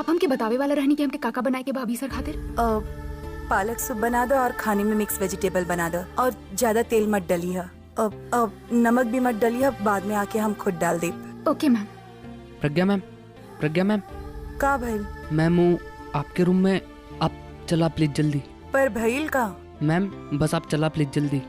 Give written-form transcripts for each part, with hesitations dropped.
आप हमके बतावे वाला रहनी कि हमके काका बनाए के भाभी सर खातिर। पालक सूप बना दो और खाने में मिक्स वेजिटेबल बना दो और ज्यादा तेल मत डली है। नमक भी मत डली है, बाद में आके हम खुद डाल दे। ओके मैम। प्रज्ञा मैम का भाई? मैम वो आपके रूम में, आप चला प्लीज जल्दी। पर भैल का? मैम बस आप चला प्लीज जल्दी।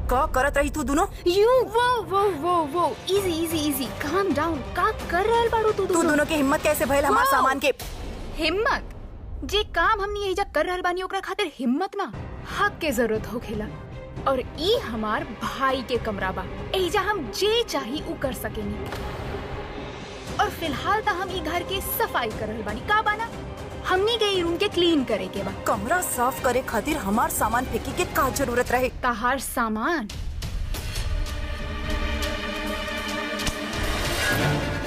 का करत रही तू दोनों? वो इजी काम डाउन। का कर रहल बाड़ू तू दोनों की हिम्मत कैसे भइल हमार सामान के? हिम्मत? जे काम हमनी एजा कर रहल बानी ओकरा खातिर हिम्मत ना, हक के जरूरत होखेला। और ई हमार भाई के कमरा बा, एजा हम जे चाही उ कर सकेनी। और फिलहाल ता हम ई घर के सफाई कर रहल बानी। का बाना हमनी के ई रूम के क्लीन करे के बा। कमरा साफ करे खातिर हमार सामान फेंकी के का जरूरत रहे? तहार सामान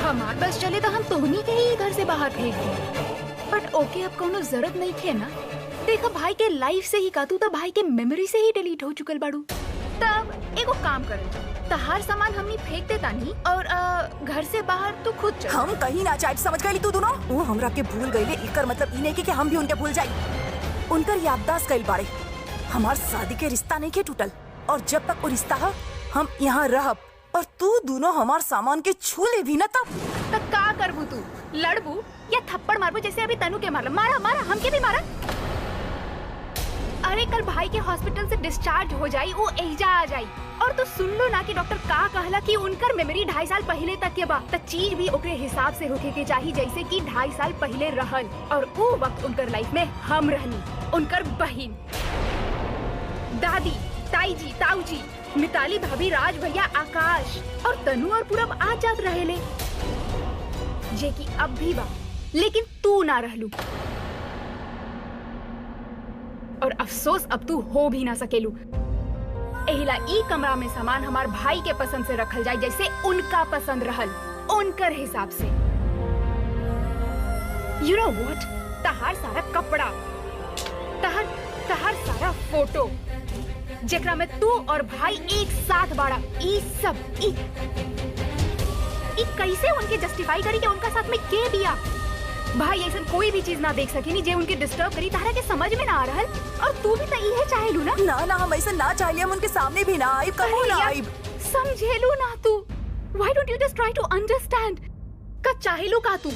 हमार बस चले तो हम तोहनी के ही घर से बाहर फेंक दे। बट ओके अब कोनो जरूरत नहीं थे ना। देखा भाई के लाइफ से ही का तू तो भाई के मेमोरी से ही डिलीट हो चुकल बाड़ू। तब एगो काम कर, तहार सामान हमनी फेंक देता नहीं और घर से बाहर तू खुद चल। हम कहीं ना जाए, समझ गई तू दोनों? वो हमरा के भूल गईले, इकर मतलब ई नहीं कि हम भी उनके भूल जाई। उनकर याददाश्त कइल बाड़े। हमार शादी के रिश्ता नहीं के टूटल और जब तक वो रिश्ता है हम यहाँ रहब। और तू दोनों हमार सामान के छूले भी न तब का करबू? तू लड़बू या थप्पड़ मारबू जैसे अभी तनु के मारा? मारा हमके भी मारा। अरे कल भाई के हॉस्पिटल से डिस्चार्ज हो जाई, वो एजा आ जाई। और तू सुन लो ना कि डॉक्टर का कहला कि उनकर मेमोरी 2.5 साल पहले तक के बा। त चीज भी ओकरे हिसाब से होके के चाहिए जैसे कि 2.5 साल पहले रहल। और वो वक्त उनकर लाइफ में हम रहनी, उनकर बहन, दादी, ताई जी, ताऊ जी, मिताली भाभी, राज भैया, आकाश और तनु और पूरब आ जात रहेले, जे कि अब भी बा, लेकिन तू ना रहलू। और अफसोस अब तू हो भी ना सकेलू। एहिला ई कमरा में सामान हमार भाई के पसंद से रखल जाए जैसे उनका पसंद रहल, उनकर हिसाब से। You know what? तहार सारा कपड़ा, तहार सारा फोटो जेकरा में तू और भाई एक साथ बाड़ा, ई सब ई कैसे उनके जस्टिफाई करी कि उनका साथ में के बिया? भाई ऐसा कोई भी चीज ना देख सके नहीं जे उनके डिस्टर्ब करी, तारा के समझ में ना आ रहल। और तू भी तो इहे चाहेलू ना? ना हम ऐसा ना चाहिए, हम उनके सामने भी ना आइब, कबो ना आइब। समझेलू ना तू? Why don't you just try to understand? का चाहेलू का तू?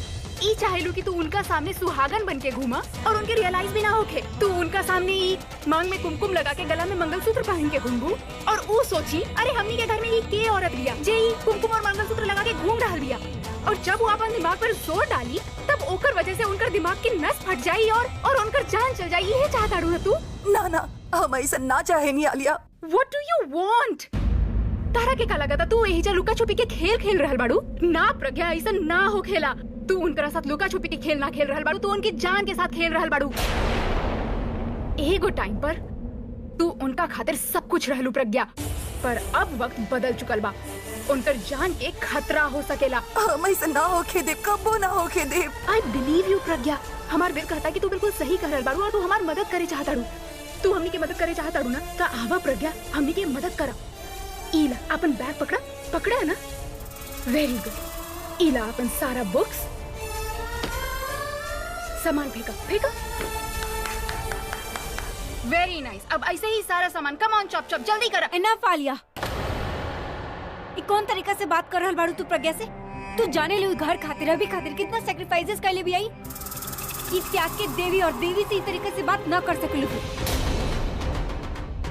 ई चाहेलू कि तू उनका सामने सुहागन बन के घूमा और उनके रियलाइज भी ना होके तू उनका सामने ई मांग में कुमकुम लगा के गला में मंगलसूत्र पहन के घूमबू। और वो सोची अरे हमनी के घर में ये के औरत बिया जे ई कुमकुम और मंगलसूत्र लगा के घूम रहल बिया। और जब वो अपन दिमाग पर जोर डाली तब ओकर वजह से उनकर दिमाग की नस फट जाई और उनकर जान चल जाई। ये चाहता रू तू? ना हम ऐसा ना चाहे नहीं Alia. What do you want? तारा के का लगा था तू एहिजा लुका छुपी के खेल खेल रहल बाड़ू? ना प्रज्ञा, ऐसा ना हो खेला। तू उनके साथ लुका छुपी के खेल ना खेल रहल बाड़ू, तू उनकी जान के साथ खेल रहल बाड़ू। एगो टाइम पर तू उनका खातिर सब कुछ रहलू प्रज्ञा, पर अब वक्त बदल चुकल बा। उनकर जान के खतरा हो सकेला। हम ऐसा ना होके दे, कबो ना होके दे। I believe you Pragya. हमार दिल कहता कि तू बिल्कुल सही कह रहल बाड़ू और तू हमार मदद करे चाहता रू। तू हमनी के मदद करे चाहता रू ना? ता आवा प्रज्ञा, हमनी के मदद करा। इला अपन बैग पकड़ा है ना? Very good. इला अपन सारा बुक्स, सामान फेंका। Very nice. अब ऐसे ही सारा सामान, कम ऑन चॉप जल्दी करा। इनफ आलिया, ये कौन तरीका से बात कर रहल बाड़ू तू प्रज्ञा से? तू जाने ले घर खातिर अभी खातिर कितना सैक्रिफाइसेस कर ले भी आई। ये त्याग के देवी और देवी से इस तरीके से बात न कर सकलू।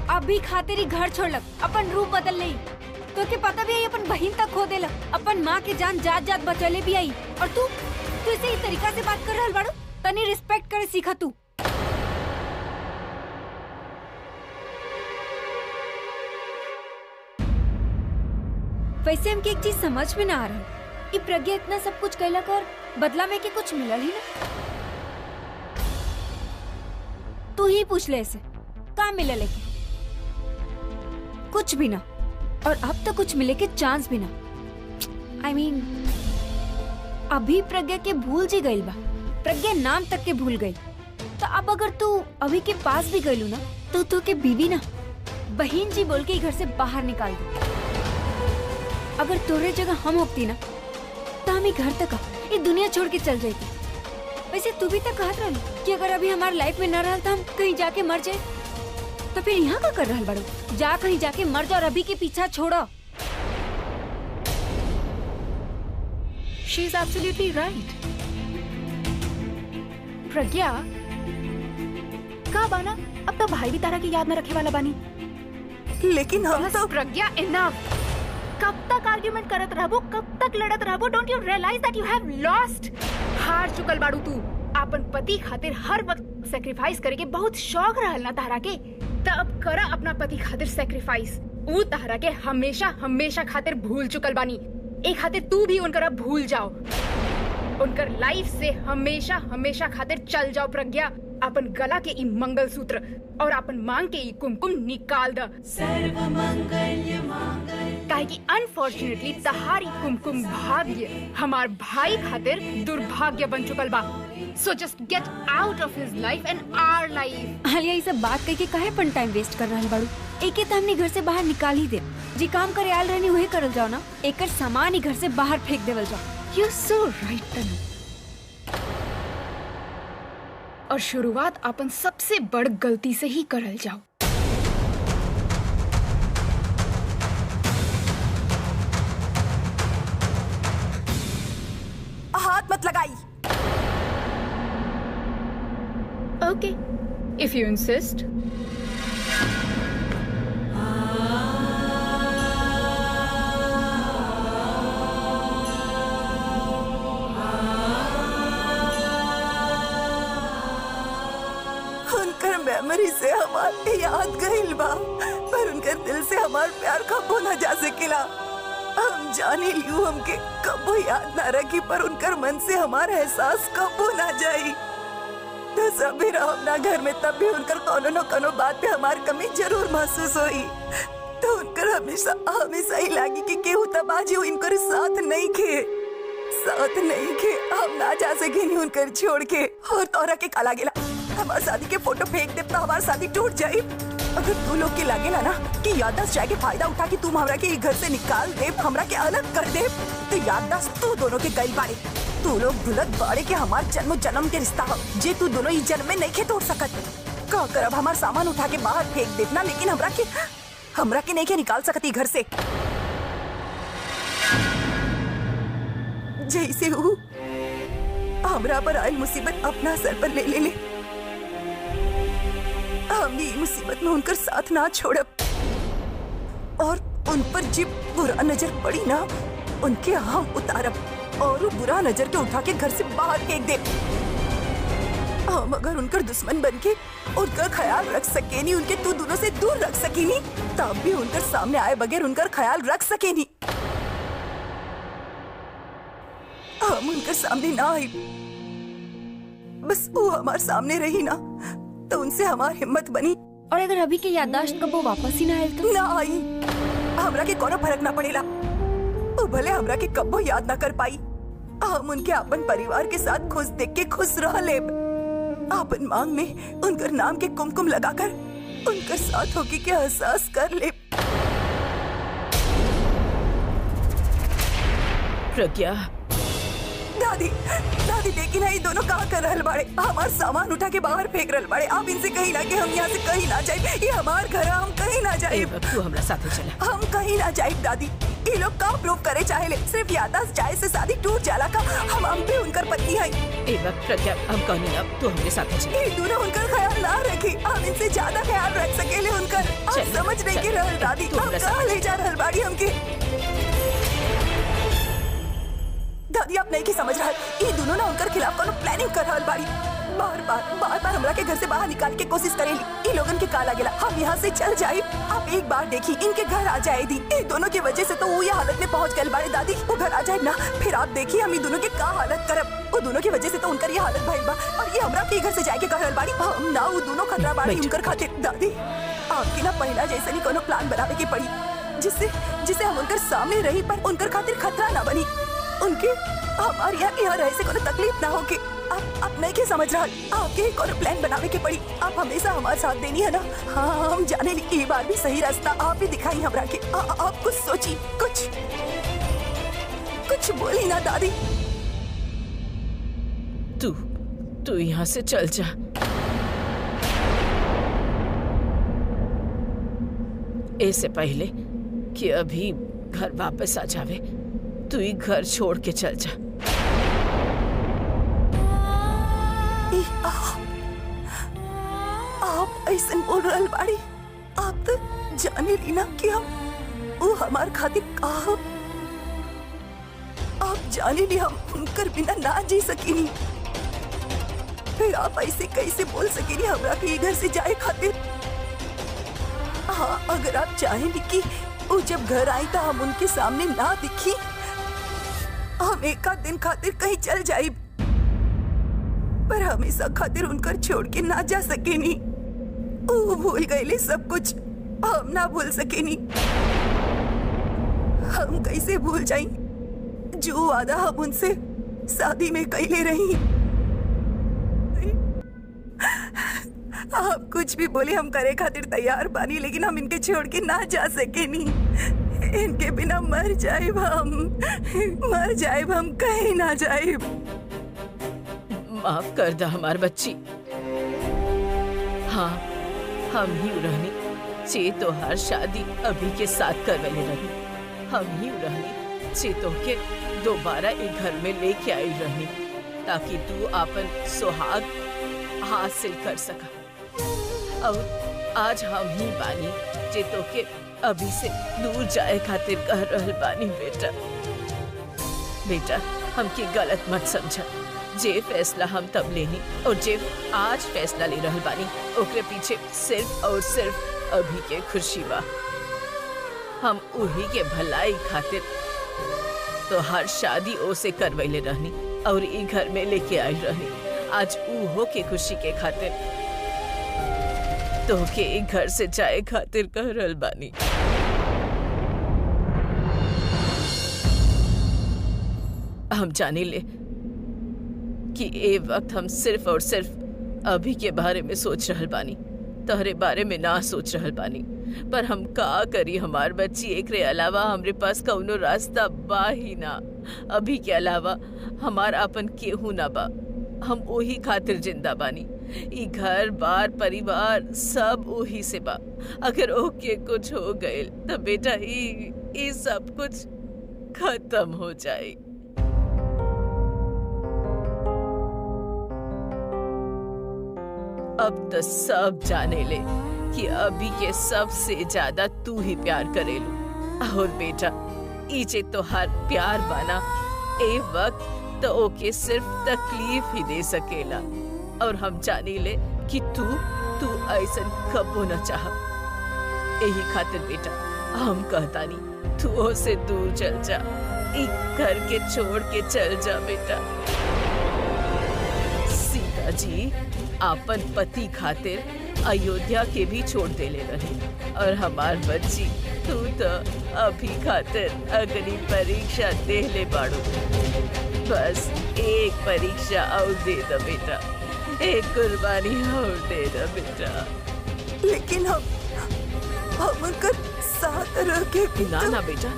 अभी खातिर ही घर छोड़ लग, अपन रूप बदल ले। तो के पता भी आई अपन बहन तक खो दे लग, अपन माँ के जान जात बचले भी आई। और तू इसे इस तरीका से बात कर रहल बाड़ू? तनी रिस्पेक्ट करे सीखा तू। वैसे हमके एक चीज समझ में ना आ रहा कि प्रज्ञा इतना सब कुछ कैलक और बदला में के कुछ मिलल ही ना। तू ही पूछ ले इसे, का मिलल है? कुछ भी ना। और अब तो कुछ मिले के चांस भी ना। I mean, अभी प्रज्ञा के भूल जी गई बा, प्रज्ञा नाम तक के भूल गई। तो अब अगर तू अभी के पास भी गईलू ना तो तू के बीवी ना बहन जी बोल के घर से बाहर निकाल दे। अगर तोरे जगह हम होती ना तो हम ही घर तक ये दुनिया छोड़ के चल जाती। वैसे तू भी तो कहत रही कि अगर अभी हमारे लाइफ में न रहा तो हम कहीं जाके मर जाए, तो फिर यहाँ का कर रहा बड़ो? जा कहीं जाके मर जा और अभी के पीछा छोड़ो। She is absolutely right. Pragya का बाना अब तो भाई भी तारा की याद न रखे वाला बानी। लेकिन हम तो प्रज्ञा इनफ। कब तक आर्ग्यूमेंट करत रहबो, कब तक लड़त रहबो? Don't you realise that you have lost? हार चुकल बाड़ू तू। अपन पति खातिर हर वक्त सैक्रिफाइस करे के बहुत शौक रहल ना तारा के, तब करा अपना पति खातिर सैक्रिफाइस। ऊ तारा के हमेशा हमेशा खातिर भूल चुकल बानी। एक खातिर तू भी उनकर अब भूल जाओ, उनकर लाइफ से हमेशा हमेशा खातिर चल जाओ। प्रज्ञा अपन गला के ई मंगलसूत्र और अपन मांग के ई कुमकुम निकाल द। काहे कि अनफॉर्चुनेटली तहारी कुमकुम भाग्य हमार भाई खातिर दुर्भाग्य बन चुकल बा। So just get out of his life and our life. हालिया ये सब बात करके काहे अपन टाइम वेस्ट कर रहल बाड़ू? एके तो हमने घर से बाहर निकाल ही दे। जी काम करे आल रहनी वही करल जाओ ना, एकर सामान ही घर से बाहर फेंक देवल जाओ। यू सो राइट तनु। और शुरुआत अपन सबसे बड़ गलती से ही करल जाओ। हाथ मत लगाई। ओके, इफ यू इंसिस्ट। उनकर मेमोरी से हमार याद गइल बा, पर उनकर दिल से हमार प्यार कबो न जा सकेला। हम जाने लियो हमके कबो याद ना रखी, पर उनकर मन से हमार एहसास कबो ना जाई। तो सभी हम ना घर में, तब भी उनकर कोनो न कोनो बात पे हमार कमी जरूर महसूस हुई। तो उनकर हमेशा हमेशा ही लागी कि केहू तबाजी इनकर साथ नहीं खे, साथ नहीं खे। हम ना जा सके नहीं उनकर छोड़ के। और तोरा के काला गेला हमार शादी के फोटो फेंक दे तो हमार शादी टूट जाये। अगर तू लोग के लागेला ना कि याददाश्त चाहे के फायदा उठा के तुम हमरा के घर से निकाल दे, हमरा के अलग कर दे, तो याददाश्त तू दोनों के गई बारे। तू लोग भुलत बाड़े के हमार जन्म जन्म के रिश्ता हो, जे तू दोनों इस जन्म में नहीं खे तोड़ सकत। का कर अब हमार सामान उठा के बाहर फेंक देना, लेकिन हमरा के नहीं के निकाल सकती घर से। जैसे वो हमरा पर आई मुसीबत अपना सर पर ले ले हम भी मुसीबत में उनकर साथ ना छोड़ब। और उन पर जिब बुरा नजर पड़ी ना, उनके हम उतारब और वो बुरा नजर के उठा के घर से बाहर फेंक दे। हम अगर उनकर दुश्मन बन के उनका ख्याल रख सके नहीं, उनके तू दोनों से दूर रख सके नहीं, तब भी उनकर सामने आए बगैर उनका ख्याल रख सके नहीं। हम उनके सामने ना आई, बस वो हमारे सामने रही ना, तो उनसे हमारी हिम्मत बनी। और अगर अभी के याददाश्त कब वो वापस ही ना आए तो? ना आई, हमरा के कोनो फर्क ना पड़ेला। वो भले हमरा के कब्बो याद ना कर पाई, हम उनके अपन परिवार के साथ खुश देख के खुश रह ले। अपन मांग में उनकर नाम के कुमकुम लगाकर उनकर साथ होके के एहसास कर ले। प्रज्ञा, दादी दादी देखी ना, ये दोनों कहाँ कर रहल बाड़े? हमार सामान उठा के बाहर फेंक रहल बाड़े। आप इनसे कहीं ना कि हम यहाँ से कहीं ना जाए। ये हमार घर है, हम कहीं ना जाए। तू हमरा साथे चला। हम कहीं ना जाए दादी। ये लोग का प्रूव करे चाहे सिर्फ याददाश्त जाए से शादी टूट जाला का? हम भी उनकर पत्नी है। ए वक्त प्रज्ञा, हम कहनी अब तू हमरे साथे चला। ये दोनों उनकर ख्याल ना रखे, हम इनसे ज्यादा ख्याल रख सकेले उनकर। हम समझ नहीं के रहल दादी, हम कहाँ ले जा रहल बाड़ी हमके? दादी आप नहीं की समझ रहा, ये दोनों ना उनकर खिलाफ कोनो प्लानिंग कर रहल बाड़ी। बार बार हमरा के घर से बाहर निकाल के कोशिश करेली। ये लोगन के काला गेला, हम यहाँ से चल जाए। आप एक बार देखी, इनके घर आ जाए दी। ये दोनों की वजह से तो वो ये हालत में पहुँच गए बाड़े दादी। वो घर आ जाए ना, फिर आप देखिए हम ये दोनों के का हालत करब। वो दोनों की वजह से तो उनकर ये हालत भइल बा, और ये हमरा के घर से जाके कर रहल बाड़ी। हम ना वो दोनों खतरा बाड़ी उनकर खातिर। दादी आपकी ना पहला जैसे नहीं कोनो प्लान बनावे के पड़ी। जिससे जिसे हम उनकर सामने रही पर उनकर खातिर खतरा ना बनी, उनके हमारे यहाँ रहे से कोई तकलीफ ना होके। आप नहीं के समझ रहा, आपके कोई प्लान बनावे के पड़ी। आप हमेशा हमारे साथ देनी है ना। हाँ, हम जाने ली ये बार भी सही रास्ता आप ही दिखाई हमरा के। आप कुछ सोची, कुछ बोली ना दादी। तू यहाँ से चल जा। ऐसे पहले कि अभी घर वापस आ जावे, तू ही घर छोड़ के चल जा। आप ऐसे बोल रहल बाड़ी। आप तो जाने ली ना कि हम वो हमार खातिर कहा। आप जाने ली हम उनकर बिना ना जी सकेनी। फिर आप ऐसे कैसे बोल सकेनी हमरा के घर से जाए खातिर। हाँ, अगर आप चाहेंगे कि वो जब घर आई तो हम उनके सामने ना दिखी, हम एक दिन खातिर कहीं चल जाए, पर हमेशा खातिर उनकर छोड़ के ना जा सकेनी। वो भूल गए सब कुछ, हम ना भूल सकेनी। हम कैसे भूल जाई जो वादा हम उनसे शादी में कैले रही। आप कुछ भी बोले, हम करे खातिर तैयार बानी, लेकिन हम इनके छोड़ के ना जा सकेनी। इनके बिना मर जाए हम कहीं ना जाए। माफ कर दा हमार बच्ची। हाँ, हम ही रहनी चे तो हर शादी अभी के साथ करवले रही। हम ही रहनी चे तो के दोबारा एक घर में लेके आई रहनी, ताकि तू अपन सुहाग हासिल कर सका। और आज हम ही बानी जे तो के अभी से दूर जाए खातिर कह रहल बानी। बेटा हमके गलत मत समझा। जे फैसला हम तब लेनी और जे आज फैसला ले रहल बानी, ओकरे पीछे सिर्फ और सिर्फ अभी के खुशी बा। हम उही के भलाई खातिर तो हर शादी ओसे करवैले रहनी और ई घर में लेके आई रहनी। आज उहो के खुशी के खातिर तो के एक घर से जाए खातिर कह रहल बानी। हम जाने ले कि ए वक्त हम सिर्फ और सिर्फ अभी के बारे में सोच रहल बानी, तहरे बारे में ना सोच रहल बानी। पर हम का करी, हमार बच्ची एकरे अलावा हमरे पास कौनो रास्ता बा ही ना। अभी के अलावा हमार अपन केहू ना बा। हम ओही खातिर जिंदा बानी। ई घर बार परिवार सब ओही से बा। अगर ओके कुछ हो गए तो बेटा ई सब कुछ खत्म हो जाए। अब तो सब जाने ले कि अभी के सबसे ज्यादा तू ही प्यार करेलू। और बेटा इचे तो हर प्यार बना ए वक्त तो ओके सिर्फ तकलीफ ही दे सकेला। और हम जाने ले कि तू ऐसन कबो न चाह। यही खातिर बेटा हम कहतानी तू ओसे दूर चल जा, एक घर के छोड़ के चल जा बेटा। सीता जी आपन पति खातिर अयोध्या के भी छोड़ देले रहे और हमार बच्ची तू तो अभी खातिर अगली परीक्षा दे ले बाड़ू। बस एक परीक्षा और दे दो बेटा, एक कुर्बानी और दे दो बेटा। लेकिन हम उनकर साथ रह के ना बेटा,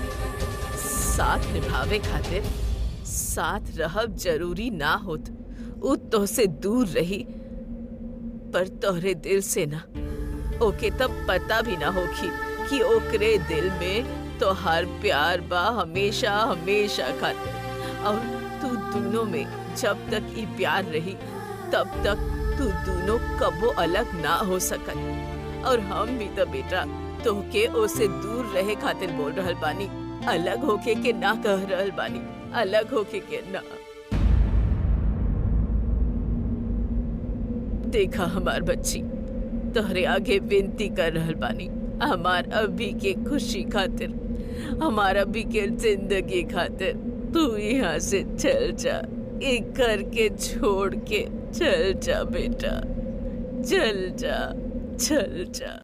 साथ निभावे खातिर साथ रहब जरूरी ना होत। उ तो से दूर रही पर तोहरे दिल से ना। ओके तब पता भी ना होखी कि ओकरे दिल में तो हर प्यार बा हमेशा हमेशा खातिर। और तू दोनों में जब तक ये प्यार रही तब तक तू दोनों कबो अलग ना हो सकत। और हम भी तो बेटा तोहके ओसे दूर रहे खातिर बोल रहल बानी, अलग होके के ना कह रहल बानी, अलग होके के ना। देखा हमार बच्ची, तोहरे आगे विनती कर रहल बानी, हमार अभी के खुशी खातिर, हमार अभी के जिंदगी खातिर तू यहाँ से चल जा, एक घर के छोड़ के चल जा बेटा, चल जा, चल जा।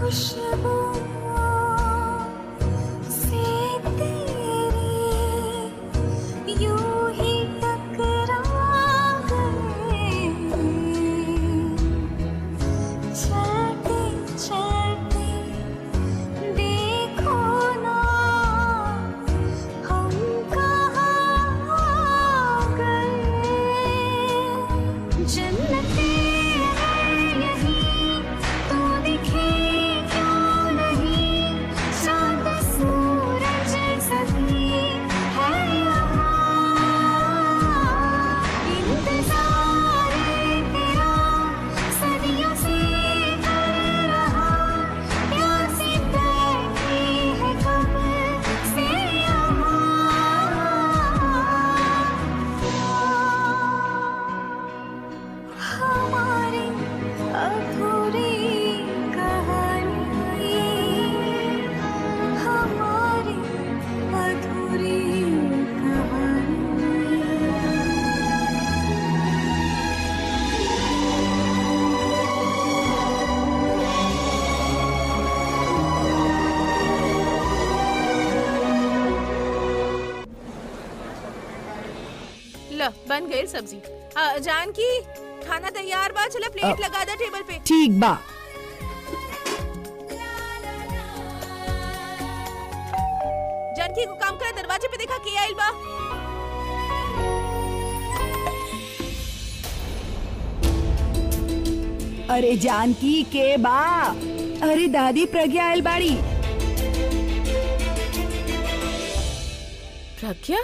खुशबू से तेरी यूं ही टकरा गए, चलते चलते देखो ना हम कहाँ आ गए। जन्नतें हैं यहीं, तू दिखे क्यों नहीं, चाँद सूरज सभी है यहाँ। इंतजार है तेरा सदियों से कर रहा, प्यासी बैठी है कब से यहाँ। हमारी अधूरी कहानी, हमारी अधूरी कहानी। ल बन गई सब्जी। जानकी खाना तैयार बा, चला प्लेट लगा दे टेबल पे। ठीक बा। जानकी को काम करे, दरवाजे पे देखा के आइल बा। अरे जानकी के बा? अरे दादी प्रज्ञा आयल बाड़ी। प्रज्ञा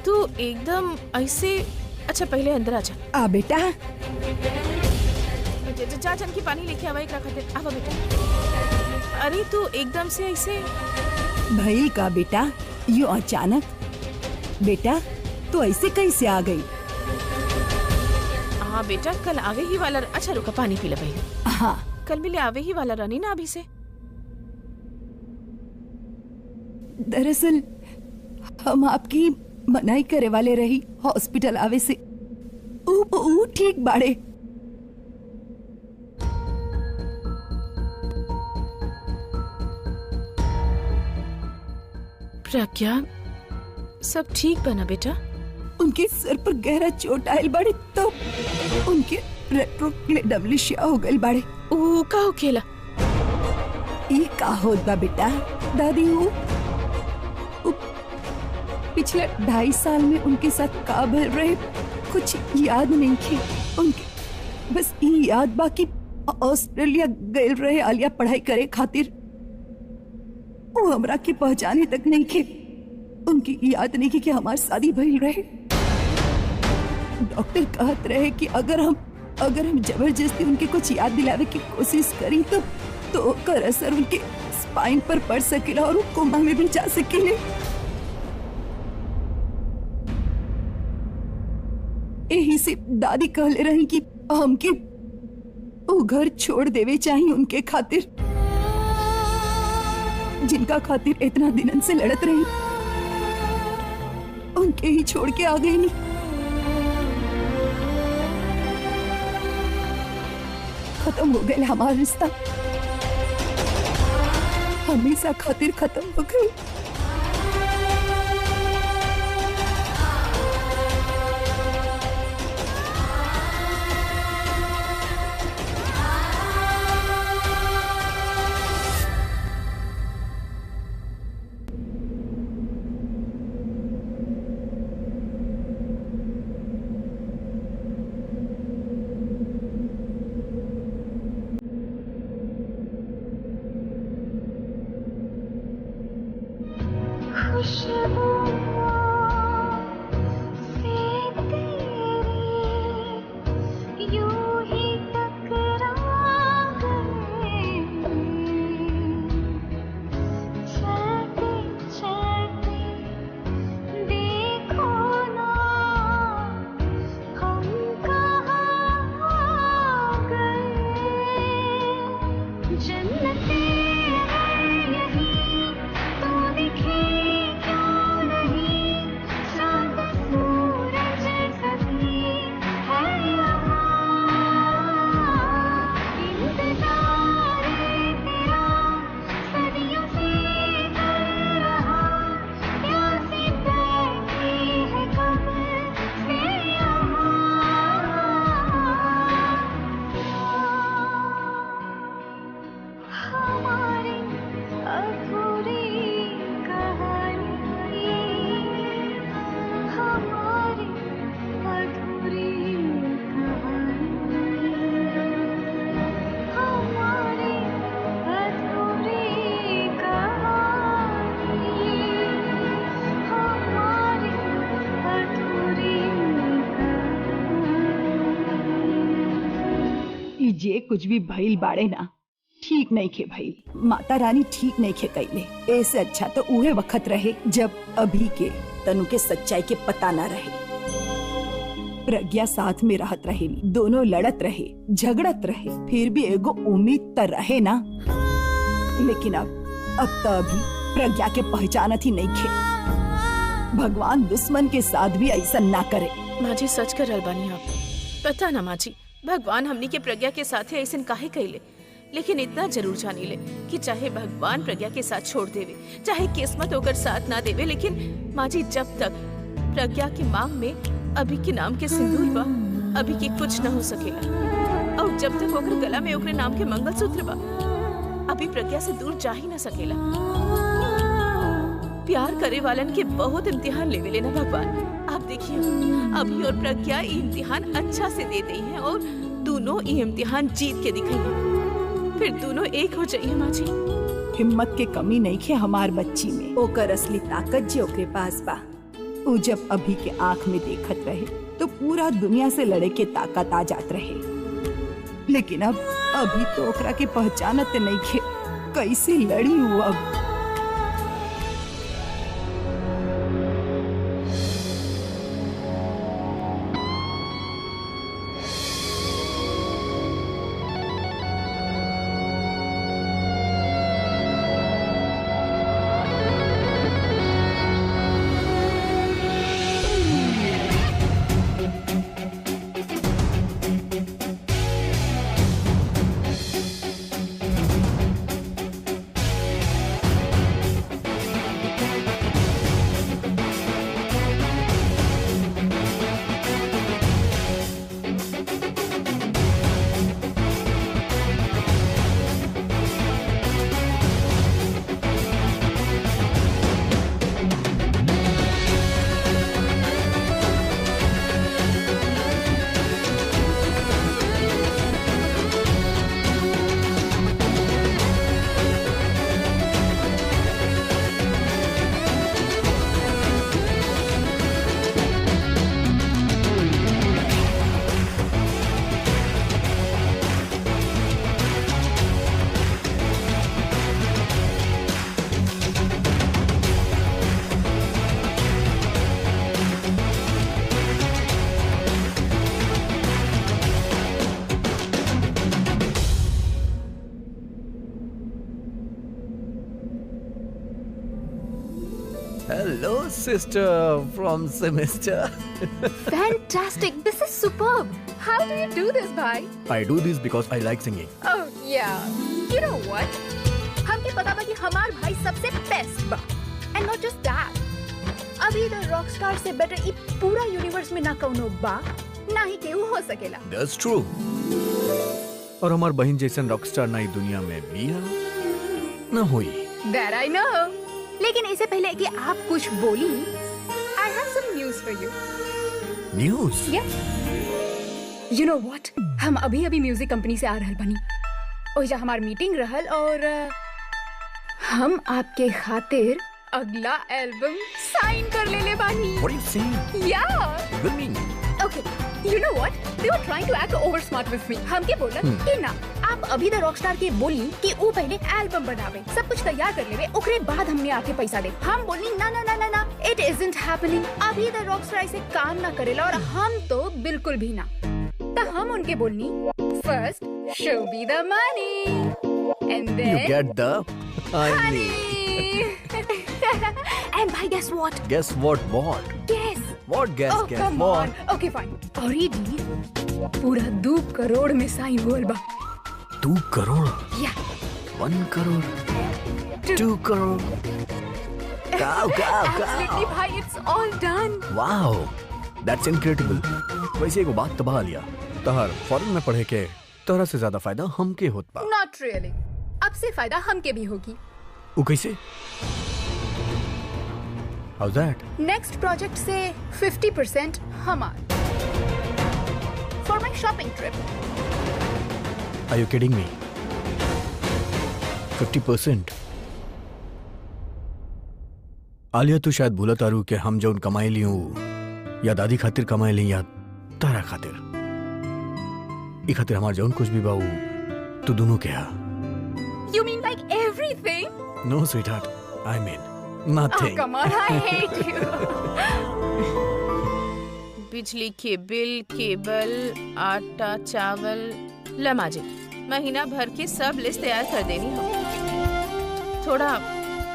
तू एकदम ऐसे, अच्छा पहले अंदर आ जा। आ बेटा। जा जानकी पानी लेके आवा एक खातिर। आवा बेटा। अरे तू एकदम से ऐसे भइल का बेटा? यूं अचानक? बेटा तू ऐसे कैसे आ गई? हाँ बेटा कल आवे ही वाला। अच्छा रुका पानी पी ले पहले। हाँ कल मिले आवे ही वाला रानी ना अभी से। दरअसल हम आपकी मनाई करे वाले रही हॉस्पिटल आवे से। ऊ ठीक बाड़े। प्रज्ञा सब ठीक बना बेटा? उनके सर पर गहरा चोट आयल बाड़े, तो उनके रेट्रोक्लेडमलिशिया हो गइल बाड़े। ओ का हो खेला? ई का होत बा बेटा? दादी ऊ पिछले 2.5 साल में उनके साथ का भइल रहे कुछ याद नहीं थे उनके। बस ई याद बा कि ऑस्ट्रेलिया गइल रहे आलिया पढ़ाई करे खातिर। वो हमरा की पहचाने तक नहीं थे। उनकी याद नहीं की कि हमार शादी भइल रहे। डॉक्टर कहत रहे कि अगर हम जबरदस्ती उनके कुछ याद दिलावे की कोशिश करी तो ओकर असर उनके स्पाइन पर पड़ सकेला और वो कोमा में भी जा सकेले। यही से दादी कहले रही कि हमके वो घर छोड़ देवे चाहिए उनके खातिर, जिनका खातिर इतना दिनन से लड़त रही। उनके ही छोड़ के आ गई नहीं। खत्म हो गया हमारा रिश्ता, हमेशा खातिर खत्म हो गई। जे कुछ भी भइल बाड़े ना ठीक नहीं खे भइल। माता रानी ठीक नहीं खे कैले। ऐसे अच्छा तो उहे वक्त रहे जब अभी के तनु के सच्चाई के पता ना रहे। प्रज्ञा साथ में रहत रहे, दोनों लड़त रहे, झगड़त रहे, फिर भी एगो उम्मीद त रहे ना। लेकिन अब तो अभी प्रज्ञा के पहचानत ही नहीं खे। भगवान दुश्मन के साथ भी ऐसा ना करे। माँ जी सच कर रहल बानी आप। पता ना माँ जी, भगवान हमनी के प्रज्ञा के साथ ऐसा काहे कैले, लेकिन इतना जरूर जानी ले कि चाहे भगवान प्रज्ञा के साथ छोड़ देवे, चाहे किस्मत होकर साथ ना देवे, लेकिन माँ जी जब तक प्रज्ञा के मांग में अभी के नाम के सिंदूर बा, अभी के कुछ न हो सकेला। और जब तक ओकर गला में ओकरे नाम के मंगलसूत्र बा, अभी प्रज्ञा से दूर जा ही न सकेला। प्यार करे वालन के बहुत इम्तिहान लेवे लेना भगवान। आप देखिए अभी और प्रज्ञा ये इम्तिहान अच्छा से दे दी है और दोनों ये इम्तिहान जीत के दिखाई, फिर दोनों एक हो जाइए माँ जी। हिम्मत के कमी नहीं खे हमार बच्ची में। ओकर असली ताकत जो ओकरे पास बा, वो जब अभी के आँख में देखत रहे तो पूरा दुनिया से लड़े के ताकत आ जात रहे। लेकिन अब अभी तो ओकरा के पहचानत नहीं खे, कैसे लड़ी हूँ अब। Hello, sister from semester. Fantastic! This is superb. How do you do this, bhai? I do this because I like singing. Oh yeah. You know what? हमके पता बा कि हमार भाई सबसे बेस्ट बा. And not just that. अभी द Rockstar से बेटर ई पूरा यूनिवर्स में ना कौनो बा, ना ही केहू हो सकेला. That's true. और हमार बहन जैसन रॉकस्टार ना ही दुनिया में बिया ना हुई. That I know. लेकिन इससे पहले कि आप कुछ बोली, I have some news for you. News? Yeah. You know what? हम अभी म्यूजिक कंपनी से आ रहल बनी. ओइजा हमार मीटिंग रहल और हम आपके खातिर अगला एल्बम साइन कर लेले बानी. What are you saying? Yeah. Good me. Okay. You know what? They were trying to act over smart with me. हमके बोला कि ना आप अभी द रॉकस्टार के बोली कि वो पहले एल्बम बनावे, सब कुछ तैयार कर लेवे, ओकरे बाद हमने आके पैसा दे. हम बोली ना ना ना ना ना, it isn't happening. अभी द रॉकस्टार ऐसे काम ना करेला और हम तो बिल्कुल भी ना. तो हम उनके बोलनी first show me the money and then You get the honey. And bhai, guess what? Guess what? What? Guess. What? Guess? Oh, Guess come what? on. Okay, fine. और ये डील पूरा 2 करोड़ में साइन हुआ बा. 2 करोड़. Yeah. 1 करोड़. 2 करोड़. Absolutely, भाई, it's all done. Wow, that's incredible. वैसे एक बात तबाह लिया. तहर फॉरेन में पढ़े के तोरा से ज्यादा फायदा हमके होत बा. Not really. अब से फायदा हमके भी होगी. वो कैसे? How's that? नेक्स्ट प्रोजेक्ट से 50% हमार. For my shopping trip. Are you kidding me? 50%? Alia तू शायद भूला तारू कि हम जो उन कमाई ली हूँ या दादी खातिर कमाई ली या तारा खातिर. ई खातिर हमार जौन कुछ भी बाऊ तू दोनों के हा। You mean like everything? No sweetheart, I mean Oh, nothing. come on, I hate you. बिजली के बिल, केबल, आटा, चावल, लमाजे महीना भर की सब लिस्ट तैयार कर देनी हो। थोड़ा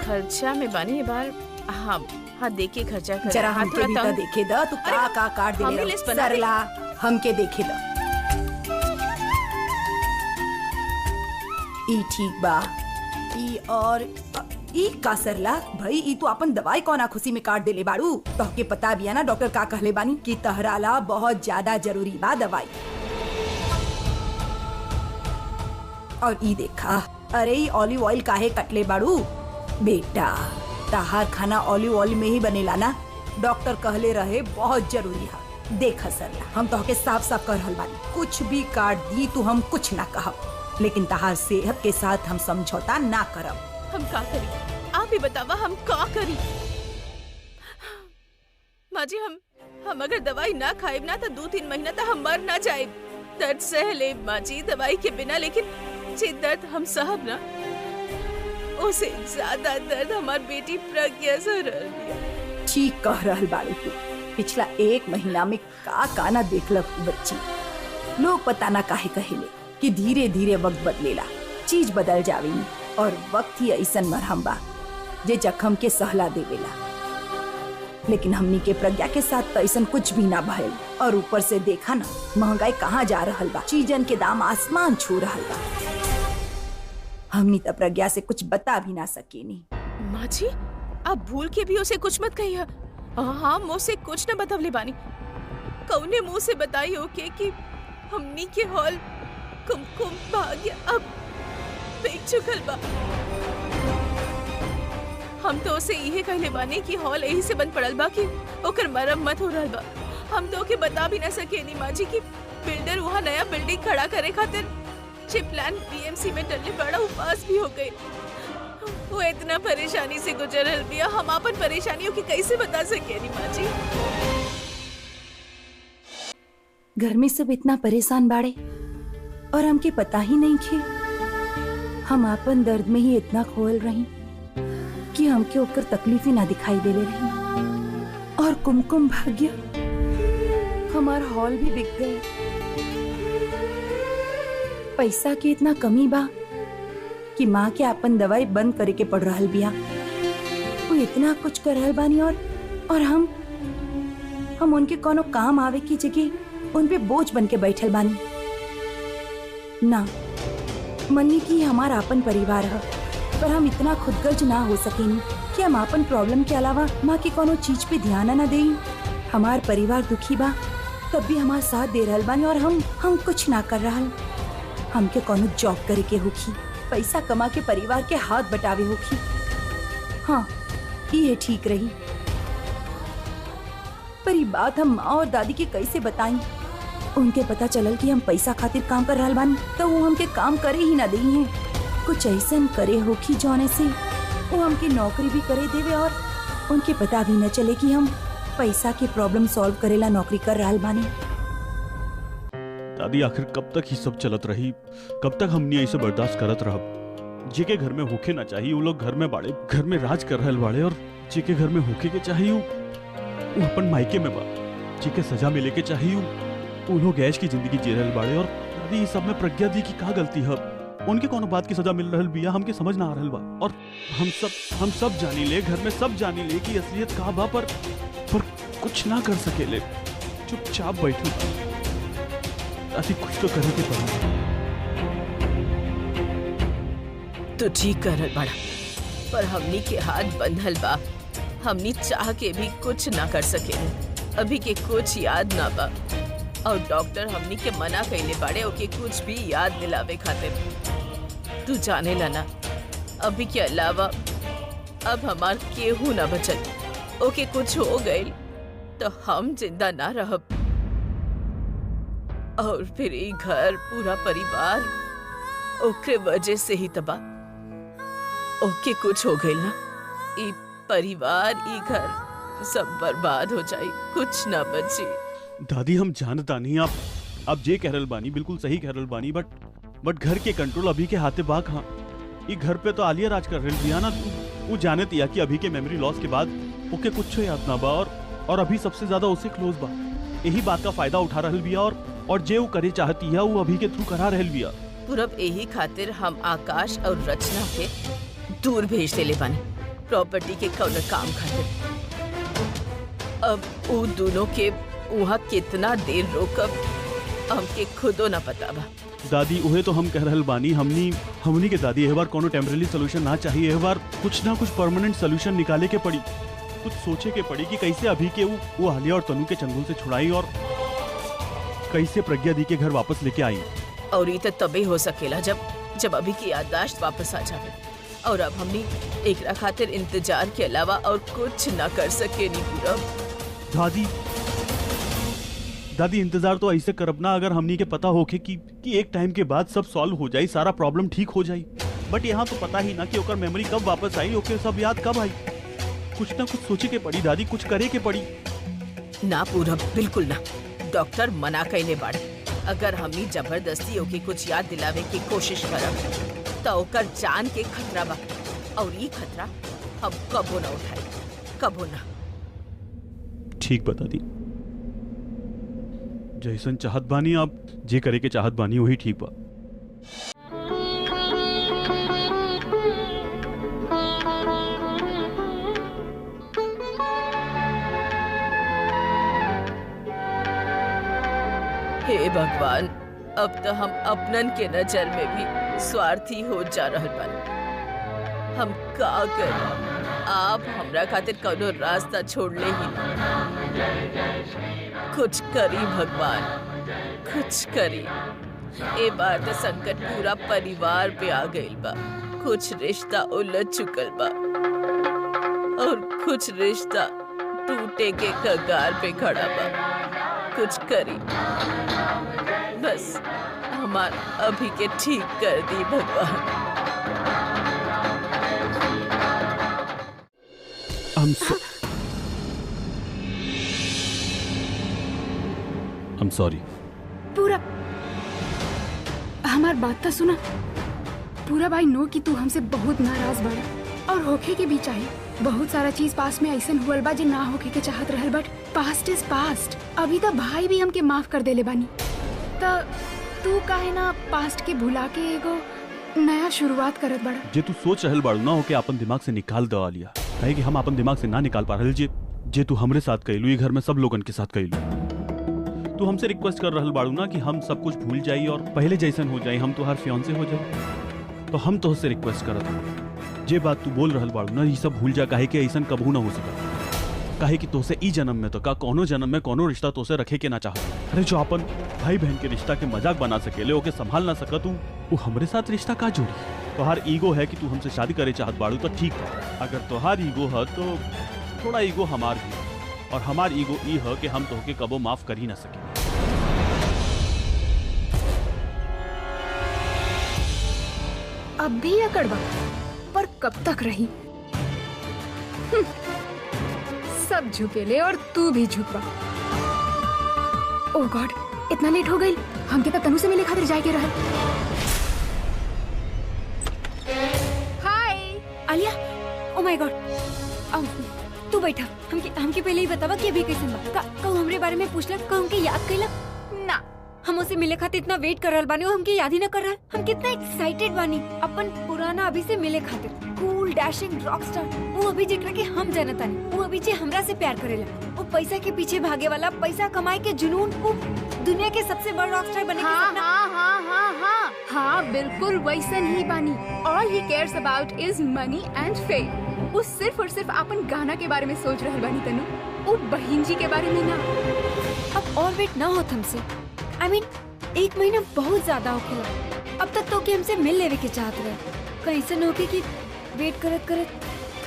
खर्चा में बानी ये बार। हाँ देख के खर्चा कर। जरा हमके भी तो देखे द तू का काट हम भी दे लिस्ट बना दे। सरला, हमके देखे द। ई ठीक बा। ई और ई का सरला भाई, ई तू अपन दवाई कौना खुशी में काट देले बाड़ू। तोहके पता भी है ना डॉक्टर का कहले बानी कि तहराला बहुत ज्यादा जरूरी बा दवाई। और ई देखा, अरे ई ऑलिव ऑयल काहे कटले बाड़ू बेटा? ताहार खाना ऑलिव ऑयल में ही बनेला ना, डॉक्टर कहले रहे बहुत जरूरी है। देख सरला, हम तोहके साफ साफ कह रहल बानी, कुछ भी काट दी तू हम कुछ ना कहब, लेकिन ताहार सेहत के साथ हम समझौता ना करब। हम का करी? आप ही बतावा हम का करी? माँ जी हम अगर दवाई ना खाएब ना तो 2-3 महीना तक हम मर ना जाए। दर्द सह ले माँ जी दवाई के बिना, लेकिन जे दर्द हम सहब ना उसे ज्यादा दर्द हमार बेटी प्रज्ञा सह रहल बिया। ठीक कह रहल बाड़ू तू। पिछला 1 महीना में का ना देखलक बच्ची। लोग पता ना काहे कहेले कि धीरे धीरे वक्त बदलेला, चीज बदल जावेनी, और वक्त ही ऐसन मरहम बा जे जख्म के सहला देवेला। लेकिन हमनी के प्रज्ञा के साथ तो ऐसन कुछ भी ना भइल, और ऊपर से देखा ना महंगाई कहाँ जा रहल बा, चीजन के दाम आसमान छू रहल बा। हमनी तो प्रज्ञा से कुछ बता भी ना सकेनी। माँ जी आप भूल के भी उसे कुछ मत कहिए। हाँ मुझसे कुछ न बतवले बानी। कौने मुंह से बताई ओके कि हमनी के हॉल कुमकुम भाग्य अब बेच चुकल बा। हम तो उसे यही कहले बानी कि हॉल यही से बंद पड़ल बा कि ओकर मरम्मत हो रहल बा। हम तो के बता भी ना सकेनी माँ जी कि बिल्डर वहाँ नया बिल्डिंग खड़ा करे खातिर जे प्लान बीएमसी में डलने पड़ा वो पास भी हो गए। वो इतना परेशानी से गुजर रहल बिया, हम अपन परेशानियों की कैसे बता सकेनी माँ जी? घर में सब इतना परेशान बाड़े और हमके पता ही नहीं थे। हम अपन दर्द में ही इतना खोल रही कि हमके ओकर तकलीफ ही ना दिखाई देले रही। और कुमकुम भाग्य हमार हॉल भी बिक गए। पैसा की इतना कमी बा कि माँ के अपन दवाई बंद करे के पड़ रहल बिया। वो इतना कुछ कर रहल बानी और हम उनके कोनो काम आवे की जगह उन पे बोझ बन के बैठल बानी। ना मन्नी की हमारा अपन परिवार है, पर हम इतना खुदगर्ज ना हो सकेनी कि हम अपन प्रॉब्लम के अलावा माँ की कोनो चीज पे ध्यान ना देई। हमार परिवार दुखी बा तब भी हमार साथ दे रहल बानी और हम कुछ ना कर रहल। हमके कोनो जॉब करे के होखी, पैसा कमा के परिवार के हाथ बटावे होखी। हाँ ये ठीक रही, पर ये बात हम माँ और दादी के कैसे बताई? उनके पता चलल कि हम पैसा खातिर काम कर रहल बानी तो वो हमके काम करे ही ना देई हैं। कुछ ऐसा करे होखी जौने से वो हमके नौकरी भी करे देवे और उनके पता भी न चले कि हम पैसा के प्रॉब्लम सॉल्व करेला नौकरी कर रहल बानी। दादी आखिर कब तक ही सब चलत रही? कब तक हमने ऐसे बर्दाश्त करत रहब? जेके घर में होके ना चाहिए वो लोग घर में बाड़े, घर में राज कर रहल बाड़े, और जेके घर में होके के चाहिए वो अपन मायके में बा। जेके सजा मिले के चाहिए वो लोग ऐश की जिंदगी जी रहल बाड़े। और दादी ये सब में प्रज्ञा दी की का गलती है? उनके कोनो बात की सजा मिल रहल बिया हमके समझ ना आ रहल बा। और हम सब जानी ले, घर में सब जानी ले कि असलियत का बा, पर कुछ ना कर सकेले। चुपचाप बैठी दादी, कुछ तो करे के पड़ी। तो ठीक करल बड़ा, पर हमनी के हाथ बंधल बा। हमनी चाह के भी कुछ ना कर सके। अभी के कुछ याद ना बा, और डॉक्टर हमनी के मना कइले बाड़े ओके कुछ भी याद दिलावे खातिर। तू जाने ला ना, अभी के अलावा अब हमार केहू ना बचल। ओके कुछ हो गइल तो हम जिंदा ना रहब, और फिर ये घर पूरा परिवार ओकरे वजह से ही तबाह। ओके कुछ हो गइल ना, ये परिवार ये घर सब बर्बाद हो जाए, कुछ ना बची। दादी हम जानता नहीं, आप अब जे कह रहल बानी बिल्कुल सही कह रहल बानी, बट घर के कंट्रोल अभी के हाथे बा कहाँ। ये घर पे तो आलिया राज कर रहल बिया ना। वो जाने तिया कि अभी के मेमोरी लॉस के बाद ओके कुछ याद ना बा, और अभी सबसे ज्यादा उसे क्लोज बा। यही बात का फायदा उठा रहल बिया, और जे वो करे चाहती है वो अभी के थ्रू करा रहल बिया। पूरब यही खातिर हम आकाश और रचना के दूर भेज देले बानी प्रॉपर्टी के कौन काम खातिर। अब वो दोनों के वहाँ कितना देर रोकब हमके खुदो ना पता बा। दादी उहे तो हम कह रहल बानी, हमनी के दादी एक बार कोनो टेम्पररी सोल्यूशन ना चाहिए, एक बार कुछ ना कुछ परमानेंट सोल्यूशन निकाले के पड़ी। कुछ सोचे के पड़ी कि कैसे अभी के वो आलिया और तनु के चंगुल से छुड़ाई, और कैसे प्रज्ञा दी के घर वापस लेके आई। और ये तो तभी हो सकेला जब अभी की याददाश्त वापस आ जावे। और अब हमनी एकरा खातिर इंतजार के अलावा और कुछ ना कर सके नी पूरब। दादी इंतजार तो ऐसे करब ना अगर हमनी के पता होके कि एक टाइम के बाद सब सॉल्व हो जाई, सारा प्रॉब्लम ठीक हो जाई। बट यहाँ तो पता ही ना कि ओकर मेमोरी कब वापस आई, ओके सब याद कब आई। कुछ ना कुछ सोचे के पड़ी दादी, कुछ करे के पड़ी। ना पूरब बिल्कुल ना। डॉक्टर मना कैले बाड़े अगर हमनी जबरदस्ती ओके कुछ याद दिलावे की कोशिश करब तो ओकर जान के खतरा बा, और ये खतरा हम कबो ना उठाई, कबो ना। ठीक बता दी, जैसन चाहत बानी आप जे करे के चाहत बानी वही ठीक बा। हे भगवान, अब तो हम अपनन के नजर में भी स्वार्थी हो जा रहल बानी। हम का करी? आप हमरा खातिर कोनो रास्ता छोड़ले ही ना। कुछ करी भगवान, कुछ करी। ए बार तो संकट पूरा परिवार पे आ गइल बा। कुछ रिश्ता उलझ चुकल बा और कुछ रिश्ता टूटे के कगार पे खड़ा बा। कुछ करी, बस हमार अभी के ठीक कर दी भगवान। I'm sorry. पूरा हमार बात तो सुना। पूरा भाई नो कि तू हमसे बहुत नाराज बाड़ा, और होके के भी चाहिए। बहुत सारा चीज पास में ऐसा हुआ बा जे ना होके के चाहत रहल, बट पास्ट इज पास्ट। अभी तो भाई भी हमके माफ कर देले बानी, तो तू काहे ना पास्ट के भुला के एगो नया शुरुआत करत बाड़ा। जे तू सोच रहल बाड़ू ना होके अपन दिमाग से निकाल दवा लिया, काहे कि हम अपन दिमाग से ना निकाल पा रहल। जे तू हमरे साथ कइलू, ये घर में सब लोगन के साथ कइलू। तू हमसे रिक्वेस्ट कर रहल बाड़ू ना कि हम सब कुछ भूल जाई और पहले जैसन हो जाई, हम तोहार फियांसे हो जाई। तो हम तोहसे रिक्वेस्ट करत हूँ, जे बात तू बोल रहल बाड़ू ना, ये सब भूल जा, काहे कि ऐसन कबू ना हो सका। काहे कि तोसे ई जन्म में तो का कोनो जन्म में कोनो रिश्ता तोसे रखे के ना चाहत। अरे जो अपन भाई बहन के रिश्ता के मजाक बना सकेले, ओके संभाल ना सका, तू वो हमरे साथ रिश्ता का जोड़ी। तोहार ईगो है कि तू हमसे शादी करे चाहत बाड़ू, तो ठीक है। अगर तोहार ईगो है तो थोड़ा ईगो हमार भी, और हमार ईगो ई है कि हम तोहके कबो माफ कर ही ना सके। अब भी अकड़वा, पर कब तक रही? सब झुकेले और तू भी झुकवा। ओह गॉड, इतना लेट हो गई। हमके तो तनु से मिले खातिर जाए के रहा। हाय आलिया, ओ माय गॉड, तू बैठा। हमके पहले ही बतावा कि अभी कैसे बा। कहूँ हमरे बारे में पूछला, कहूँ हमके याद कैला ना। हम उसे मिले खातिर इतना वेट कर रहल बानी, वो हमके याद ही ना कर रहा। हम कितना एक्साइटेड बानी अपन पुराना अभी से मिले खातिर। कूल डैशिंग रॉक स्टार, वो अभी जेकरा के हम जानता नहीं, वो अभी जे हमरा से प्यार करेला, वो पैसा के पीछे भागे वाला, पैसा कमाए के जुनून, वो दुनिया के सबसे बड़ा रॉक स्टार बने के सपना। हाँ, बिल्कुल वैसन ही बानी। All he cares about is money and fame। वो सिर्फ और सिर्फ अपन गाना के बारे में सोच रहल बानी तनु, वो बहन जी के बारे में ना। अब और वेट ना होत हमसे। I mean, 1 महीना बहुत ज्यादा होखेला। अब तक तो के हमसे मिल लेवे के चाहत रहे। कहीं से न होके कि वेट करत करत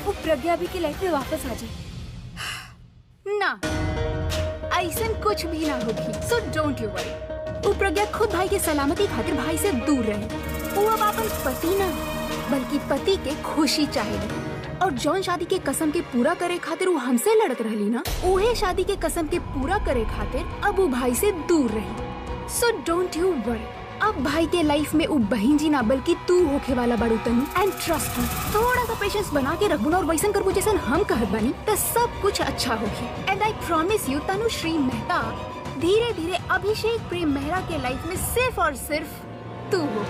वो प्रज्ञा भी की लाइफ में वापस आ जाए। ना, ऐसा कुछ भी ना होगी। So don't you worry। वो प्रज्ञा खुद भाई के सलामती खातिर भाई से दूर रहे। वो अब अपन पति ना, बल्कि पति के खुशी चाहिए। और जौन शादी के कसम के पूरा करे खातिर वो हमसे लड़त रहली ना, उहे शादी के कसम के पूरा करे खातिर अब वो भाई से दूर रही। सो डोंट यू वरी, अब भाई के लाइफ में उ बहन जी ना बल्कि तू होके वाला बड़ू तनु। एंड ट्रस्ट मी, थोड़ा सा पेशेंस बना के रखबू ना और वैसन करबू जैसन हम कहत बानी तो सब कुछ अच्छा होगी। एंड आई प्रॉमिस यू तनु श्री मेहता धीरे धीरे अभिषेक प्रेम मेहरा के लाइफ में सिर्फ और सिर्फ तू हो।